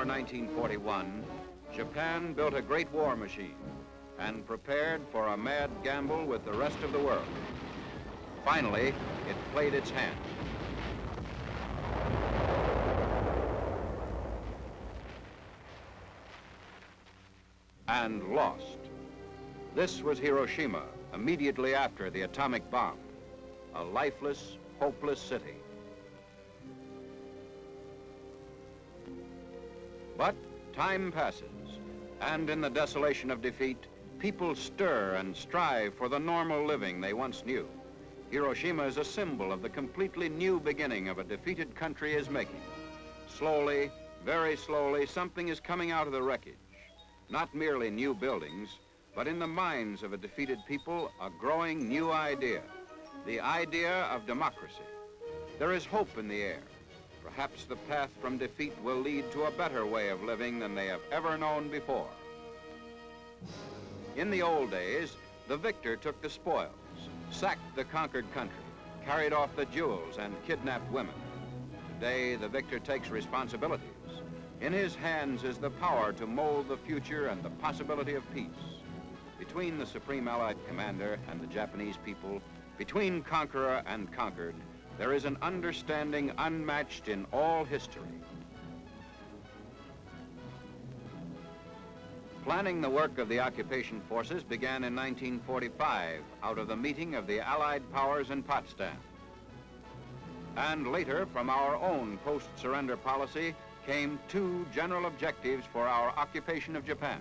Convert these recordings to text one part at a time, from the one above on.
before 1941, Japan built a great war machine and prepared for a mad gamble with the rest of the world. Finally, it played its hand. And lost. This was Hiroshima, immediately after the atomic bomb, a lifeless, hopeless city. But time passes, and in the desolation of defeat, people stir and strive for the normal living they once knew. Hiroshima is a symbol of the completely new beginning of a defeated country is making. Slowly, very slowly, something is coming out of the wreckage. Not merely new buildings, but in the minds of a defeated people, a growing new idea, the idea of democracy. There is hope in the air. Perhaps the path from defeat will lead to a better way of living than they have ever known before. In the old days, the victor took the spoils, sacked the conquered country, carried off the jewels, and kidnapped women. Today, the victor takes responsibilities. In his hands is the power to mold the future and the possibility of peace. Between the Supreme Allied Commander and the Japanese people, between conqueror and conquered, there is an understanding unmatched in all history. Planning the work of the occupation forces began in 1945 out of the meeting of the Allied powers in Potsdam. And later, from our own post-surrender policy, came two general objectives for our occupation of Japan.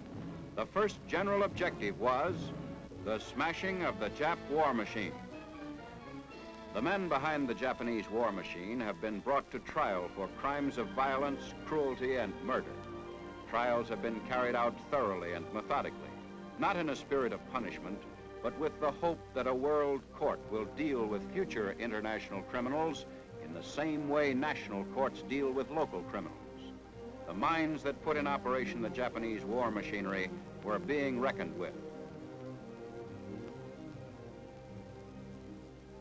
The first general objective was the smashing of the Jap war machine. The men behind the Japanese war machine have been brought to trial for crimes of violence, cruelty, and murder. Trials have been carried out thoroughly and methodically, not in a spirit of punishment, but with the hope that a world court will deal with future international criminals in the same way national courts deal with local criminals. The minds that put in operation the Japanese war machinery were being reckoned with.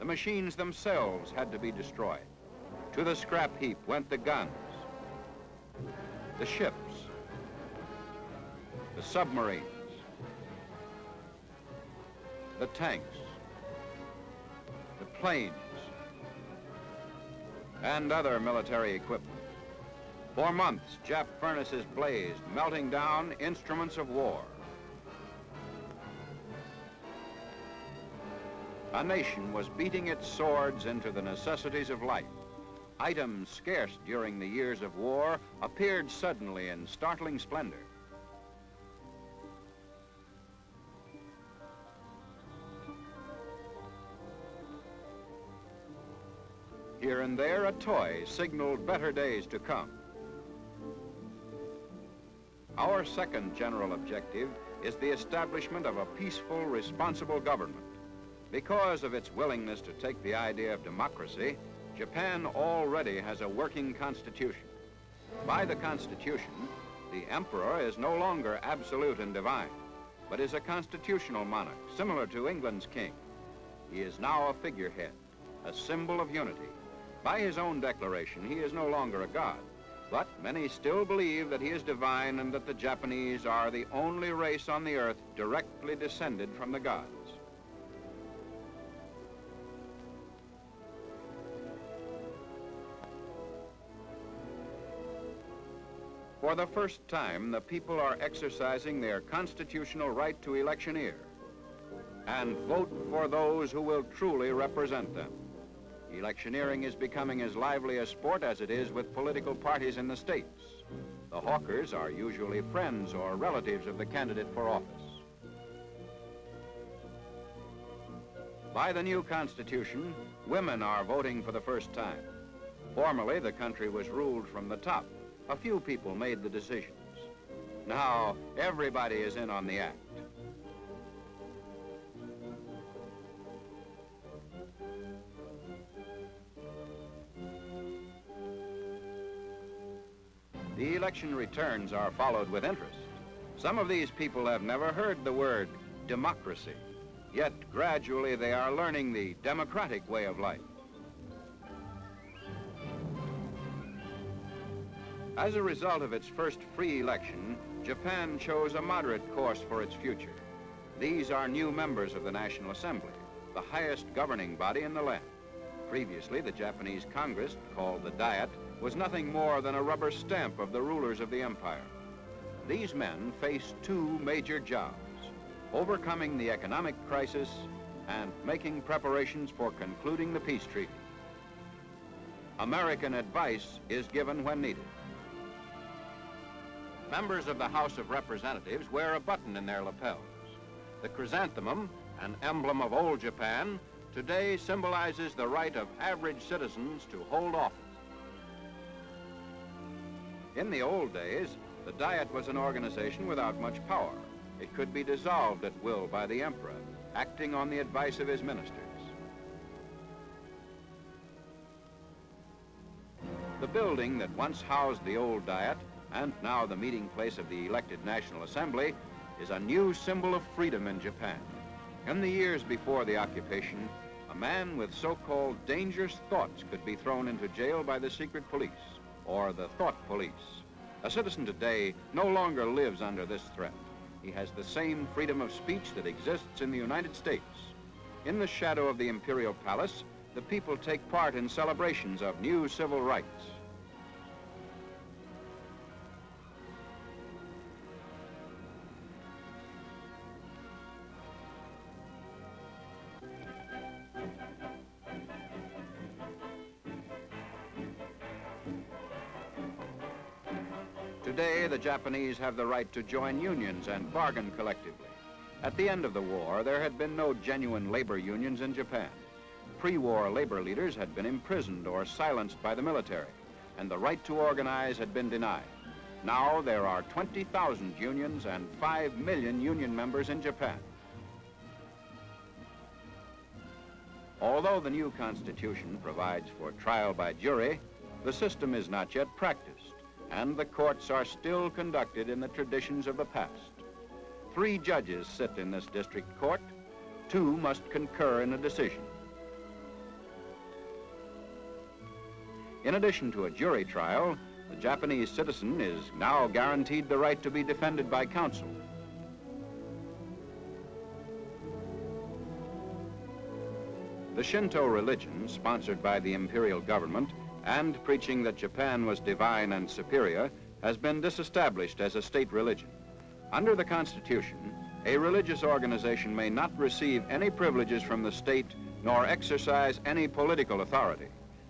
The machines themselves had to be destroyed. To the scrap heap went the guns, the ships, the submarines, the tanks, the planes, and other military equipment. For months, Jap furnaces blazed, melting down instruments of war. A nation was beating its swords into the necessities of life. Items scarce during the years of war appeared suddenly in startling splendor. Here and there, a toy signaled better days to come. Our second general objective is the establishment of a peaceful, responsible government. Because of its willingness to take the idea of democracy, Japan already has a working constitution. By the constitution, the emperor is no longer absolute and divine, but is a constitutional monarch, similar to England's king. He is now a figurehead, a symbol of unity. By his own declaration, he is no longer a god. But many still believe that he is divine and that the Japanese are the only race on the earth directly descended from the gods. For the first time, the people are exercising their constitutional right to electioneer and vote for those who will truly represent them. Electioneering is becoming as lively a sport as it is with political parties in the states. The hawkers are usually friends or relatives of the candidate for office. By the new Constitution, women are voting for the first time. Formerly, the country was ruled from the top. A few people made the decisions. Now, everybody is in on the act. The election returns are followed with interest. Some of these people have never heard the word democracy, yet gradually they are learning the democratic way of life. As a result of its first free election, Japan chose a moderate course for its future. These are new members of the National Assembly, the highest governing body in the land. Previously, the Japanese Congress, called the Diet, was nothing more than a rubber stamp of the rulers of the empire. These men faced two major jobs: overcoming the economic crisis and making preparations for concluding the peace treaty. American advice is given when needed. Members of the House of Representatives wear a button in their lapels. The chrysanthemum, an emblem of old Japan, today symbolizes the right of average citizens to hold office. In the old days, the Diet was an organization without much power. It could be dissolved at will by the emperor, acting on the advice of his ministers. The building that once housed the old Diet, and now the meeting place of the elected National Assembly, is a new symbol of freedom in Japan. In the years before the occupation, a man with so-called dangerous thoughts could be thrown into jail by the secret police, or the thought police. A citizen today no longer lives under this threat. He has the same freedom of speech that exists in the United States. In the shadow of the Imperial Palace, the people take part in celebrations of new civil rights. Today, the Japanese have the right to join unions and bargain collectively. At the end of the war, there had been no genuine labor unions in Japan. Pre-war labor leaders had been imprisoned or silenced by the military, and the right to organize had been denied. Now there are 20,000 unions and 5 million union members in Japan. Although the new constitution provides for trial by jury, the system is not yet practiced, and the courts are still conducted in the traditions of the past. 3 judges sit in this district court. 2 must concur in a decision. In addition to a jury trial, the Japanese citizen is now guaranteed the right to be defended by counsel. The Shinto religion, sponsored by the imperial government, and preaching that Japan was divine and superior, has been disestablished as a state religion. Under the Constitution, a religious organization may not receive any privileges from the state nor exercise any political authority.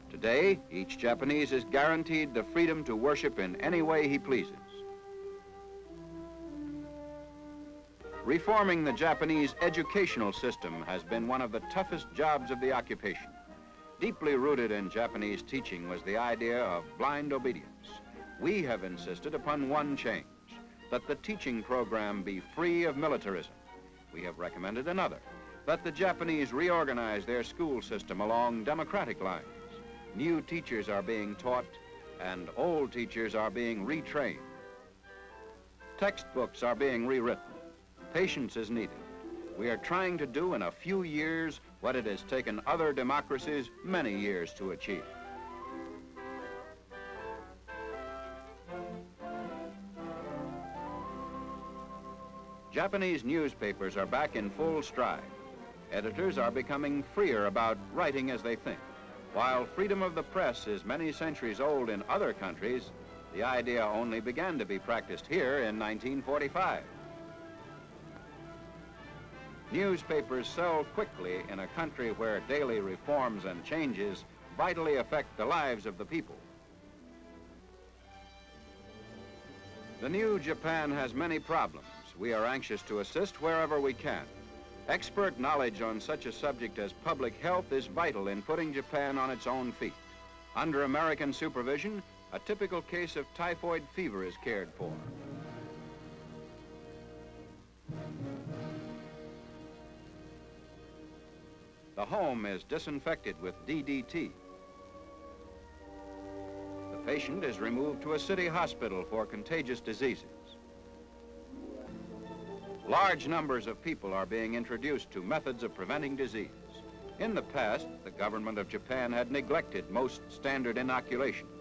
Today, each Japanese is guaranteed the freedom to worship in any way he pleases. Reforming the Japanese educational system has been one of the toughest jobs of the occupation. Deeply rooted in Japanese teaching was the idea of blind obedience. We have insisted upon one change, that the teaching program be free of militarism. We have recommended another, that the Japanese reorganize their school system along democratic lines. New teachers are being taught, and old teachers are being retrained. Textbooks are being rewritten. Patience is needed. We are trying to do in a few years what it has taken other democracies many years to achieve. Japanese newspapers are back in full stride. Editors are becoming freer about writing as they think. While freedom of the press is many centuries old in other countries, the idea only began to be practiced here in 1945. Newspapers sell quickly in a country where daily reforms and changes vitally affect the lives of the people. The new Japan has many problems. We are anxious to assist wherever we can. Expert knowledge on such a subject as public health is vital in putting Japan on its own feet. Under American supervision, a typical case of typhoid fever is cared for. The home is disinfected with DDT. The patient is removed to a city hospital for contagious diseases. Large numbers of people are being introduced to methods of preventing disease. In the past, the government of Japan had neglected most standard inoculations.